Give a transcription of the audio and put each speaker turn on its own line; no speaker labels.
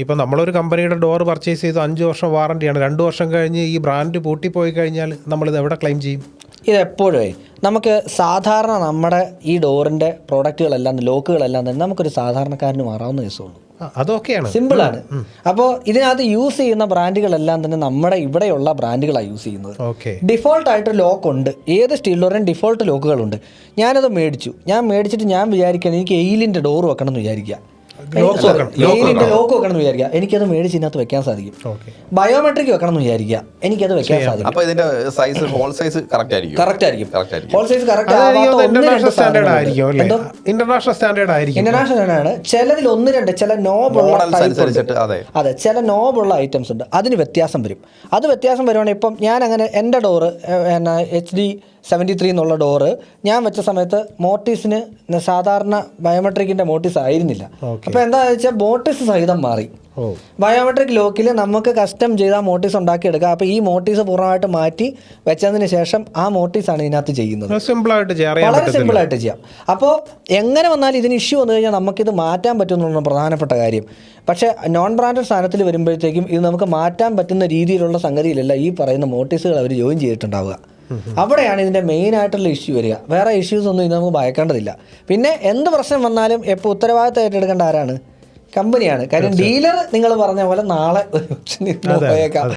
ഇപ്പം നമ്മളൊരു കമ്പനിയുടെ ഡോർ പർച്ചേസ് ചെയ്ത് 5 വർഷം വാറണ്ടിയാണ്, 2 വർഷം കഴിഞ്ഞ് ഈ ബ്രാൻഡ് പൂട്ടിപ്പോയി കഴിഞ്ഞാൽ നമ്മളിത് എവിടെ ക്ലെയിം ചെയ്യും?
ഇതെപ്പോഴേ നമുക്ക് സാധാരണ നമ്മുടെ ഈ ഡോറിൻ്റെ പ്രോഡക്റ്റുകളെല്ലാം ലോക്കുകളെല്ലാം തന്നെ നമുക്കൊരു സാധാരണക്കാരന് മാറാവുന്ന കേസുള്ളൂ.
അതൊക്കെയാണ്
സിമ്പിളാണ്. അപ്പോൾ ഇതിനകത്ത് യൂസ് ചെയ്യുന്ന ബ്രാൻഡുകളെല്ലാം തന്നെ നമ്മുടെ ഇവിടെയുള്ള ബ്രാൻഡുകളാണ് യൂസ് ചെയ്യുന്നത്. ഡിഫോൾട്ടായിട്ട് ലോക്ക് ഉണ്ട്, ഏത് സ്റ്റീൽ ഡോറിനും ഡിഫോൾട്ട് ലോക്കുകളുണ്ട്. ഞാനത് മേടിച്ചിട്ട് ഞാൻ വിചാരിക്കുകയാണ് എനിക്ക് എയിലിൻ്റെ ഡോർ വെക്കണം എന്ന് വിചാരിക്കുക, എയിലിൻ്റെ ലോക്ക് വെക്കണം എന്ന് വിചാരിക്കുക, എനിക്കത് മേടിച്ച് ഇതിനകത്ത് വെക്കാൻ സാധിക്കും. ബയോമെട്രിക് വെക്കണം എന്ന് വിചാരിക്കുക, എനിക്കത് വെക്കാൻ സാധിക്കും.
അപ്പോൾ ഇതിന്റെ സൈസ് ഹോൾ സൈസ് കറക്റ്റ് ആയിരിക്കും.
ഹോൾ സൈസ്
ഇന്റർനാഷണൽ സ്റ്റാൻഡേർഡ് ആണ്.
ചിലതിൽ 1-2 ചില നോബുള്ള
അതെ
ചില നോബുള്ള ഐറ്റംസ് ഉണ്ട്, അതിന് വ്യത്യാസം വരും. അത് വ്യത്യാസം വരുവാണെങ്കിൽ ഇപ്പം ഞാൻ അങ്ങനെ എൻ്റെ ഡോറ് HD 73 എന്നുള്ള ഡോറ് ഞാൻ വെച്ച സമയത്ത് മോട്ടീസിന് സാധാരണ ബയോമെട്രിക്കിൻ്റെ മോട്ടീസ് ആയിരുന്നില്ല. അപ്പോൾ എന്താണെന്ന് വെച്ചാൽ മോട്ടീസ് സഹിതം മാറി. ബയോമെട്രിക് ലോക്കിൽ നമുക്ക് കസ്റ്റം ചെയ്ത മോട്ടീസ് ഉണ്ടാക്കിയെടുക്കുക. അപ്പോൾ ഈ മോട്ടീസ് പൂർണ്ണമായിട്ട് മാറ്റി വെച്ചതിന് ശേഷം ആ മോട്ടീസാണ് ഇതിനകത്ത് ചെയ്യുന്നത്. വളരെ സിമ്പിളായിട്ട് ചെയ്യാം. അപ്പോൾ എങ്ങനെ വന്നാലും ഇതിന് ഇഷ്യൂ വന്നു കഴിഞ്ഞാൽ നമുക്കിത് മാറ്റാൻ പറ്റുമെന്നുള്ള പ്രധാനപ്പെട്ട കാര്യം. പക്ഷേ നോൺ ബ്രാൻഡഡ് സാധനത്തിൽ വരുമ്പോഴത്തേക്കും ഇത് നമുക്ക് മാറ്റാൻ പറ്റുന്ന രീതിയിലുള്ള സംഗതിയിലല്ല ഈ പറയുന്ന മോട്ടീസുകൾ അവർ ജോയിൻ ചെയ്തിട്ടുണ്ടാവുക. അവിടെയാണ് ഇതിൻ്റെ മെയിനായിട്ടുള്ള ഇഷ്യൂ വരിക. വേറെ ഇഷ്യൂസ് ഒന്നും ഇത് നമുക്ക് ഭയക്കേണ്ടതില്ല. പിന്നെ എന്ത് പ്രശ്നം വന്നാലും എപ്പോൾ ഉത്തരവാദിത്തം ഏറ്റെടുക്കേണ്ട ആരാണ്? കമ്പനിയാണ്. കാര്യം ഡീലർ നിങ്ങൾ പറഞ്ഞ പോലെ നാളെ പോയേക്കാം.